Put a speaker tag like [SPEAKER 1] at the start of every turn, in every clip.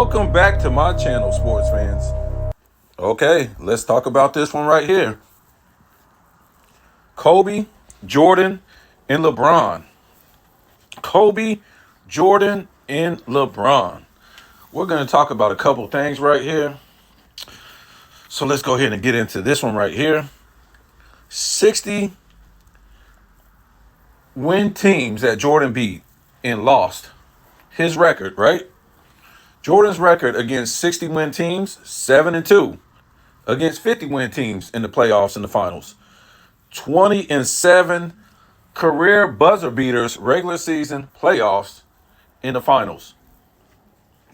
[SPEAKER 1] Welcome back to my channel, sports fans. Okay, let's talk about this one right here. Kobe, Jordan, and LeBron. Kobe, Jordan, and LeBron. We're going to talk about a couple things right here. So let's go ahead and get into this one right here. 60 win teams that Jordan beat and lost. His record, right? Jordan's record against 60 win teams, 7-2. Against 50 win teams in the playoffs and the finals. 20-7 career buzzer beaters, regular season, playoffs, in the finals.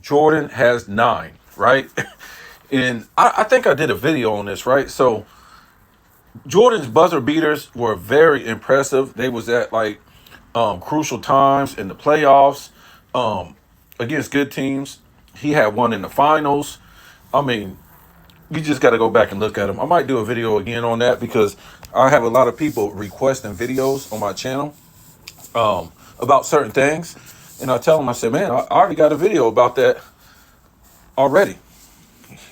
[SPEAKER 1] Jordan has 9, right? And I think I did a video on this, right? So Jordan's buzzer beaters were very impressive. They was at like crucial times in the playoffs against good teams. He had one in the finals. I mean, you just got to go back and look at them. I might do a video again on that because I have a lot of people requesting videos on my channel about certain things. And I tell them, I said, man, I already got a video about that already.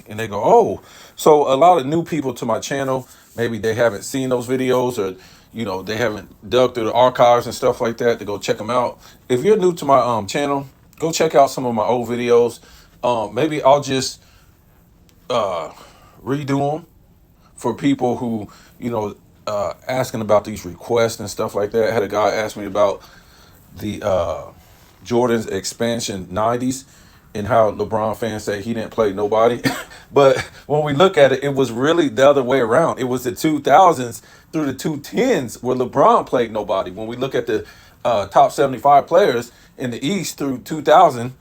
[SPEAKER 1] And they go, oh. So a lot of new people to my channel, maybe they haven't seen those videos or, they haven't dug through the archives and stuff like that to go check them out. If you're new to my channel, go check out some of my old videos. Maybe I'll just redo them for people who, asking about these requests and stuff like that. I had a guy ask me about the Jordan's expansion 90s and how LeBron fans say he didn't play nobody. But when we look at it, it was really the other way around. It was the 2000s through the 2010s where LeBron played nobody. When we look at the top 75 players in the East through 2000,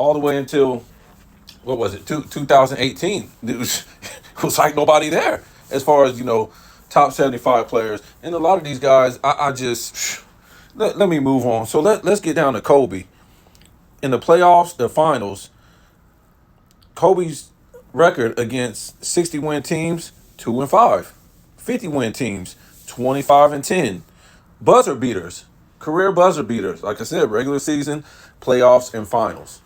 [SPEAKER 1] all the way until, what was it, 2018, it was like nobody there as far as, top 75 players. And a lot of these guys, I just, let me move on. So let's get down to Kobe. In the playoffs, the finals, Kobe's record against 60 win teams, 2-5. 50 win teams, 25-10. Buzzer beaters, career buzzer beaters. Like I said, regular season, playoffs, and finals,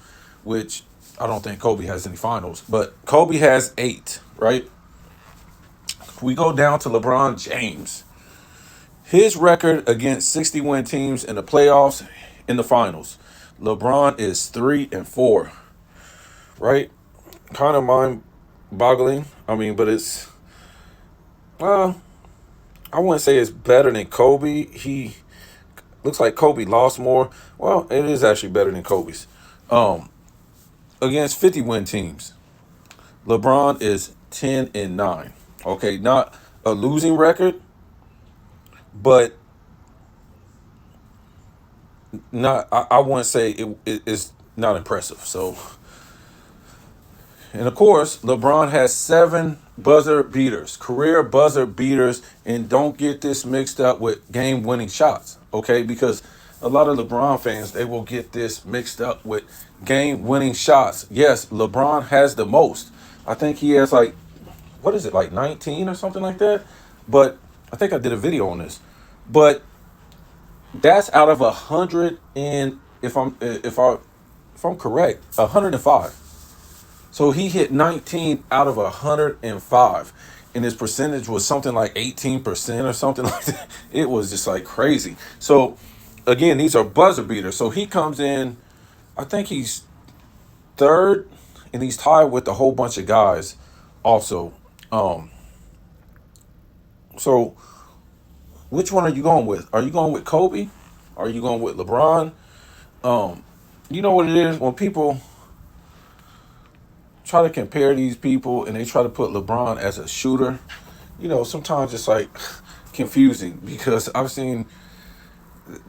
[SPEAKER 1] which I don't think Kobe has any finals, but Kobe has 8, right? We go down to LeBron James. His record against 60 win teams in the playoffs, in the finals. LeBron is 3-4, right? Kind of mind-boggling. I mean, but it's, I wouldn't say it's better than Kobe. He looks like Kobe lost more. Well, it is actually better than Kobe's. Against 50 win teams, LeBron is 10-9. Okay, not a losing record, but not. I wouldn't say it's not impressive. So, and of course, LeBron has 7 buzzer beaters, career buzzer beaters, and don't get this mixed up with game-winning shots. Okay, because a lot of LeBron fans, they will get this mixed up with game-winning shots. Yes, LeBron has the most. I think he has like, what is it, like 19 or something like that? But I think I did a video on this. But that's out of 100 and if I'm correct, 105. So he hit 19 out of 105. And his percentage was something like 18% or something like that. It was just like crazy. So again, these are buzzer beaters. So he comes in, I think he's 3rd, and he's tied with a whole bunch of guys also. So which one are you going with? Are you going with Kobe? Are you going with LeBron? You know what it is when people try to compare these people and they try to put LeBron as a shooter, sometimes it's like confusing because I've seen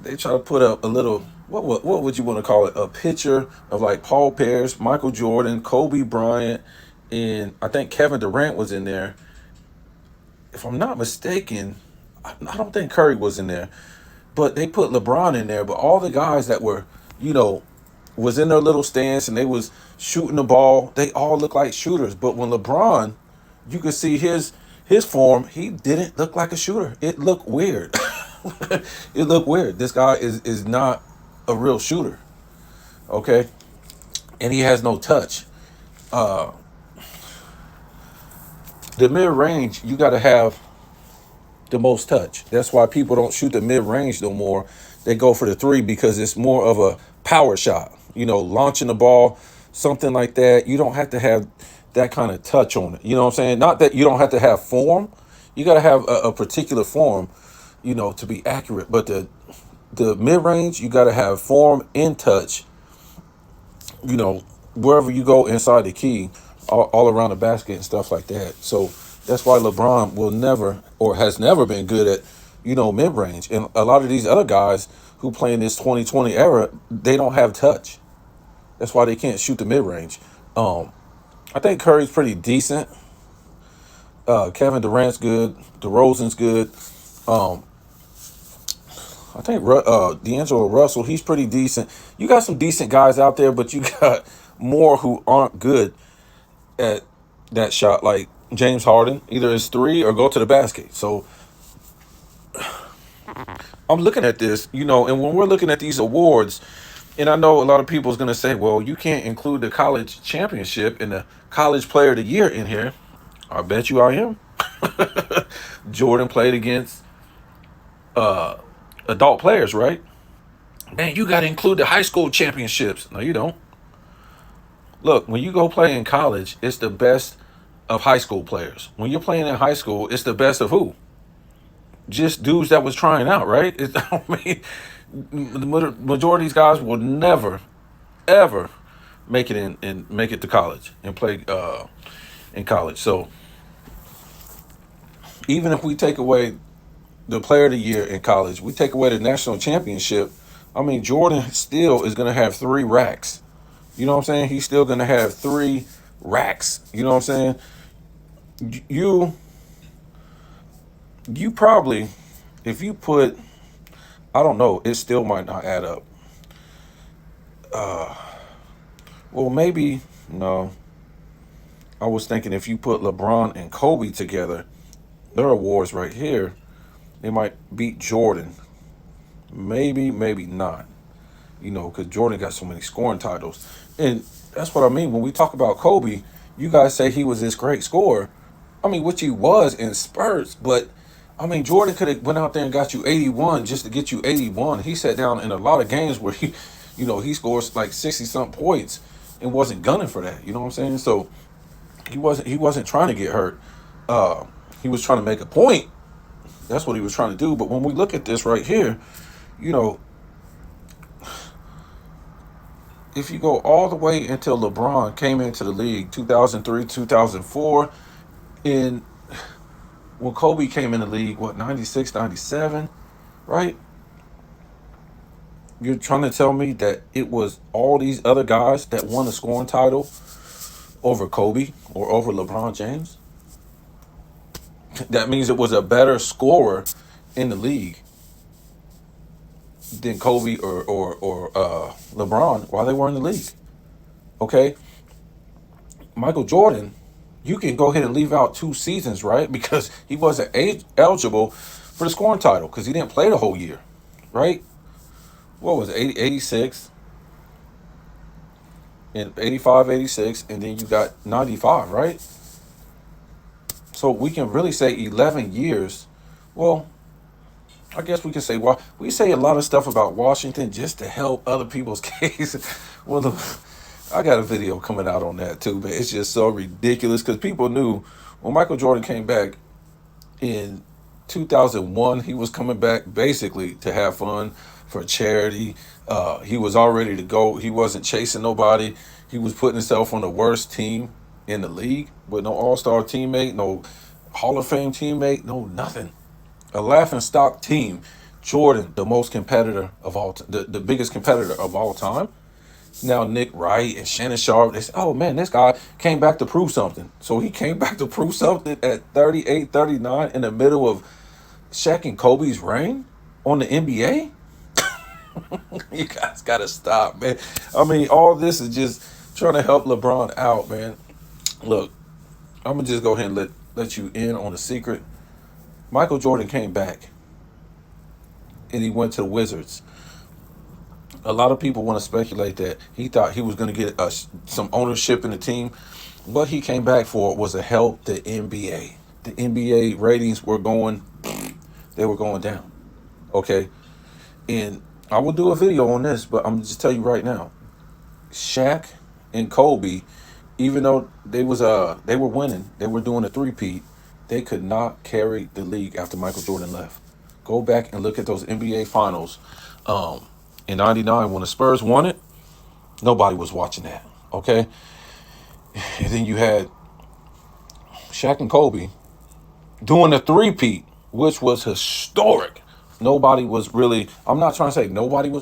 [SPEAKER 1] they try to put up a little, what would you want to call it? A picture of like Paul Pierce, Michael Jordan, Kobe Bryant, and I think Kevin Durant was in there. If I'm not mistaken, I don't think Curry was in there, but they put LeBron in there. But all the guys that were, was in their little stance and they was shooting the ball, they all look like shooters. But when LeBron, you could see his form, he didn't look like a shooter. It looked weird. It looked weird. This guy is not a real shooter. Okay. and he has no touch. Uh, the mid range, you got to have the most touch. That's why people don't shoot the mid range no more. They go for the three because it's more of a power shot. Launching the ball, something like that. You don't have to have that kind of touch on it. You know what I'm saying? Not that you don't have to have form. You got to have a particular form, to be accurate. But the mid range, you got to have form and touch. You know, Wherever you go inside the key, all around the basket and stuff like that. So that's why LeBron will never or has never been good at, mid range. And a lot of these other guys who play in this 2020 era, they don't have touch. That's why they can't shoot the mid range. I think Curry's pretty decent. Kevin Durant's good. DeRozan's good. Um, I think D'Angelo Russell, he's pretty decent. You got some decent guys out there, but you got more who aren't good at that shot, like James Harden. Either it's three or go to the basket. So I'm looking at this, and when we're looking at these awards, and I know a lot of people is going to say, well, you can't include the college championship and the college player of the year in here. I bet you I am. Jordan played against adult players, right? Man, you got to include the high school championships. No, you don't. Look, when you go play in college, it's the best of high school players. When you're playing in high school, it's the best of who? Just dudes that was trying out, right? I mean, the majority of these guys will never, ever make it in and make it to college and play in college. So even if we take away the player of the year in college, we take away the national championship. I mean, Jordan still is going to have 3 racks. You know what I'm saying? He's still going to have 3 racks. You know what I'm saying? You you probably, if you put, I don't know, it still might not add up. Well, maybe, no. I was thinking if you put LeBron and Kobe together, their awards right here, they might beat Jordan. Maybe, maybe not. Because Jordan got so many scoring titles. And that's what I mean. When we talk about Kobe, you guys say he was this great scorer. I mean, which he was in spurts, but I mean, Jordan could have went out there and got you 81 just to get you 81. He sat down in a lot of games where he scores like 60 something points and wasn't gunning for that. You know what I'm saying? So he wasn't trying to get hurt. He was trying to make a point. That's what he was trying to do. But when we look at this right here, you know, if you go all the way until LeBron came into the league, 2003, 2004, and when Kobe came in the league, 96, 97, right? You're trying to tell me that it was all these other guys that won the scoring title over Kobe or over LeBron James? That means it was a better scorer in the league than Kobe or LeBron while they were in the league. Okay? Michael Jordan, you can go ahead and leave out 2 seasons, right? Because he wasn't eligible for the scoring title because he didn't play the whole year, right? What was it, 86 and 85, 86, and then you got 95, right? So we can really say 11 years. Well, I guess we can say, well, we say a lot of stuff about Washington just to help other people's case. Well, I got a video coming out on that too, but it's just so ridiculous because people knew when Michael Jordan came back in 2001, he was coming back basically to have fun for charity. He was all ready to go. He wasn't chasing nobody. He was putting himself on the worst team in the league with no all-star teammate, no Hall of Fame teammate, no nothing. A laughing stock team. Jordan, the most competitor of all, the biggest competitor of all time. Now Nick Wright and Shannon Sharp, they say, oh man, this guy came back to prove something. So he came back to prove something at 38, 39 in the middle of Shaq and Kobe's reign on the NBA. You guys gotta stop, man. I mean, all this is just trying to help LeBron out, man. Look, I'm gonna just go ahead and let you in on a secret. Michael Jordan came back and he went to the Wizards. A lot of people want to speculate that he thought he was going to get some ownership in the team. What he came back for was to help the NBA. The NBA ratings were going, they were going down. Okay, and I will do a video on this, but I'm just tell you right now, Shaq and Kobe, even though they were winning, they were doing a three-peat, they could not carry the league after Michael Jordan left. Go back and look at those NBA finals. In '99 when the Spurs won it, nobody was watching that. Okay, and then you had Shaq and Kobe doing a three-peat, which was historic. Nobody was really. I'm not trying to say nobody was